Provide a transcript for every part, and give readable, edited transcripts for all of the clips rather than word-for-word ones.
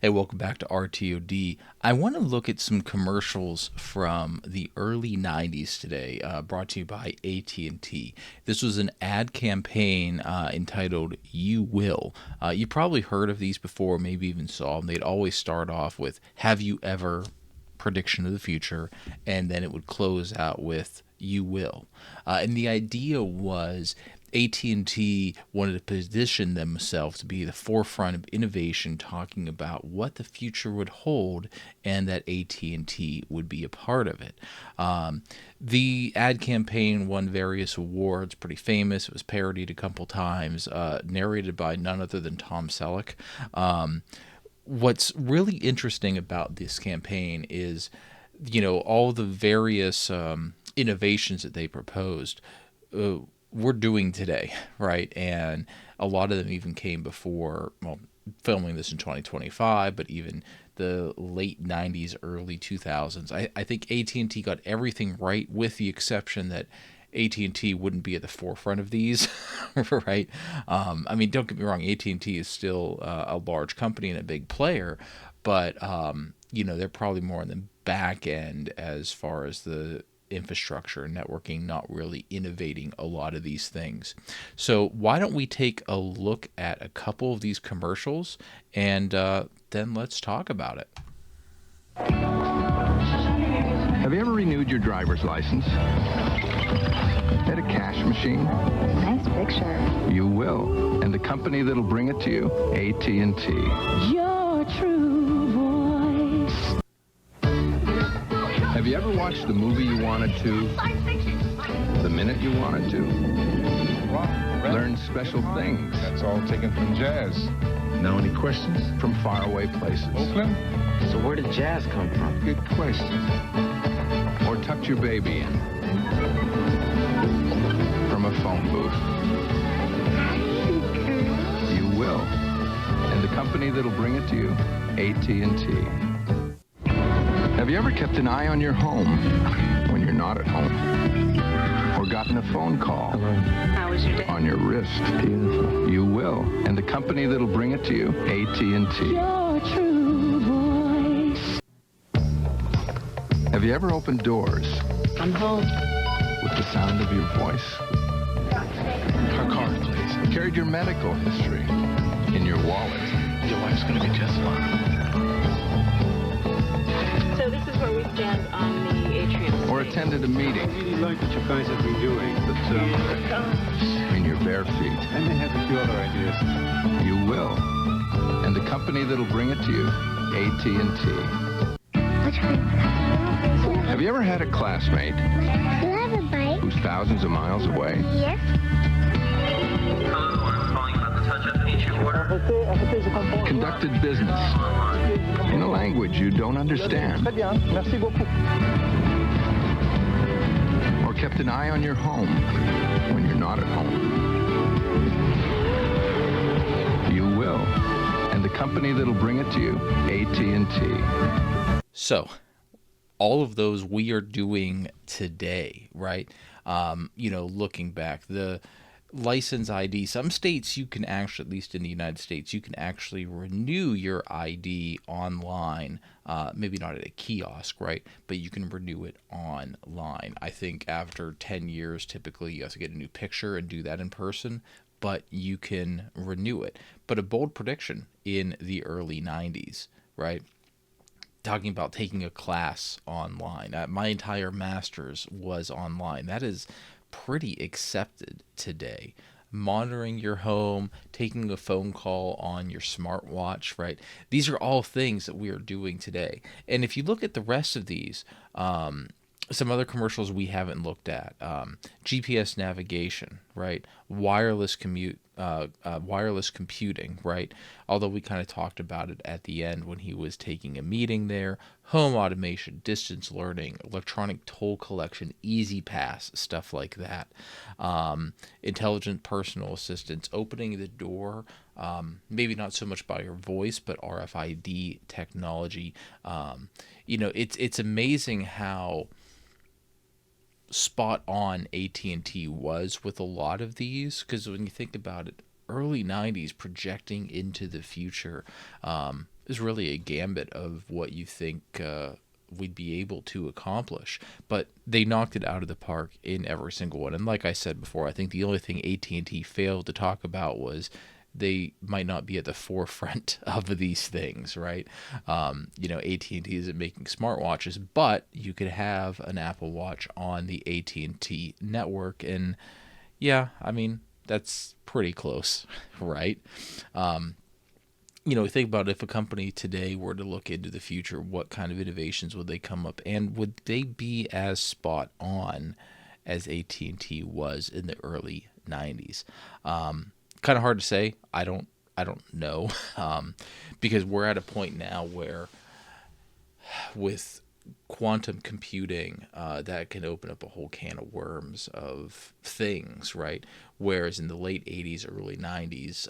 Hey, welcome back to RTOD. I want to look at some commercials from the early 90s today, brought to you by AT&T. This was an ad campaign entitled You Will. You probably heard of these before, maybe even saw them. They'd always start off with, have you ever, prediction of the future, and then it would close out with you will. And the idea was AT&T wanted to position themselves to be the forefront of innovation, talking about what the future would hold and that AT&T would be a part of it. The ad campaign won various awards, pretty famous. It was parodied a couple times, narrated by none other than Tom Selleck. What's really interesting about this campaign is, all the various innovations that they proposed we're doing today, right? And a lot of them even came before, filming this in 2025, but even the late 90s, early 2000s. I think AT&T got everything right, with the exception that AT&T wouldn't be at the forefront of these, right? Don't get me wrong, AT&T is still a large company and a big player, but, they're probably more on the back end as far as the infrastructure and networking, not really innovating a lot of these things. So why don't we take a look at a couple of these commercials, and then let's talk about it. Have you ever renewed your driver's license? At a cash machine? Nice picture. You will. And the company that'll bring it to you, AT&T. Your true voice. Have you ever watched the movie you wanted to, the minute you wanted to? Learn special things. That's all taken from jazz. Know any questions? From faraway places. Oakland? So where did jazz come from? Good question. Or tucked your baby in. From a phone booth. You will. And the company that'll bring it to you, AT&T. Have you ever kept an eye on your home when you're not at home? Or gotten a phone call? Hello. How was your day? On your wrist? Beautiful. You will. And the company that'll bring it to you, AT&T. Your true voice. Have you ever opened doors I'm home. with the sound of your voice? Her card, please. Carried your medical history in your wallet? Your wife's gonna be just fine. So this is where we stand on the atrium. Or attended a meeting I really like what you guys have been doing, but in your bare feet? I may have a few other ideas. You will. And the company that'll bring it to you, AT&T. Have you ever had a classmate who's thousands of miles away? Yes. Hello, I'm calling about the touch-up paint you ordered. Conducted business in a language you don't understand? Or kept an eye on your home when you're not at home? You will. And the company that'll bring it to you, AT&T. So, all of those we are doing today, right? Looking back, the license ID, some states you can actually, at least in the United States, you can actually renew your ID online. Maybe not at a kiosk, right? But you can renew it online. I think after 10 years, typically you have to get a new picture and do that in person, but you can renew it. But a bold prediction in the early 90s, right? Talking about taking a class online. My entire master's was online. That is pretty accepted today. Monitoring your home, taking a phone call on your smartwatch, right? These are all things that we are doing today. And if you look at the rest of these, some other commercials we haven't looked at, GPS navigation, right? Wireless computing, right? Although we kind of talked about it at the end when he was taking a meeting there. Home automation, distance learning, electronic toll collection, easy pass, stuff like that. Intelligent personal assistants, opening the door, maybe not so much by your voice, but RFID technology. It's amazing how spot on AT&T was with a lot of these, because when you think about it, early 90s projecting into the future is really a gambit of what you think we'd be able to accomplish. But they knocked it out of the park in every single one. And like I said before, I think the only thing AT&T failed to talk about was they might not be at the forefront of these things, right? AT&T isn't making smartwatches, but you could have an Apple Watch on the AT&T network, and yeah, I mean, that's pretty close, right? Think about if a company today were to look into the future, what kind of innovations would they come up, and would they be as spot on as AT&T was in the early 90s? Kind of hard to say. I don't know, because we're at a point now where with quantum computing, that can open up a whole can of worms of things, right? Whereas in the late 80s, early 90s,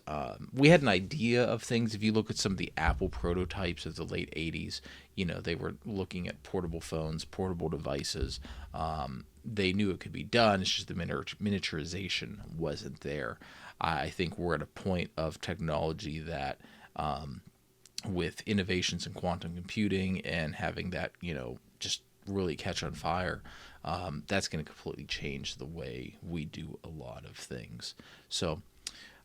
we had an idea of things. If you look at some of the Apple prototypes of the late 80s, they were looking at portable phones, portable devices. They knew it could be done. It's just the miniaturization wasn't there. I think we're at a point of technology that, with innovations in quantum computing and having that, just really catch on fire, that's going to completely change the way we do a lot of things. So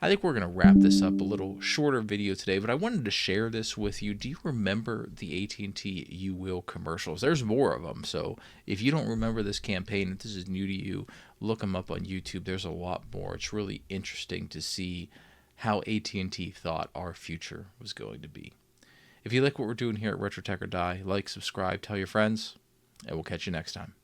I think we're going to wrap this up. A little shorter video today, but I wanted to share this with you. Do you remember the AT&T You Will commercials? There's more of them. So if you don't remember this campaign, if this is new to you, look them up on YouTube. There's a lot more. It's really interesting to see how AT&T thought our future was going to be. If you like what we're doing here at Retro Tech or Die, like, subscribe, tell your friends, and we'll catch you next time.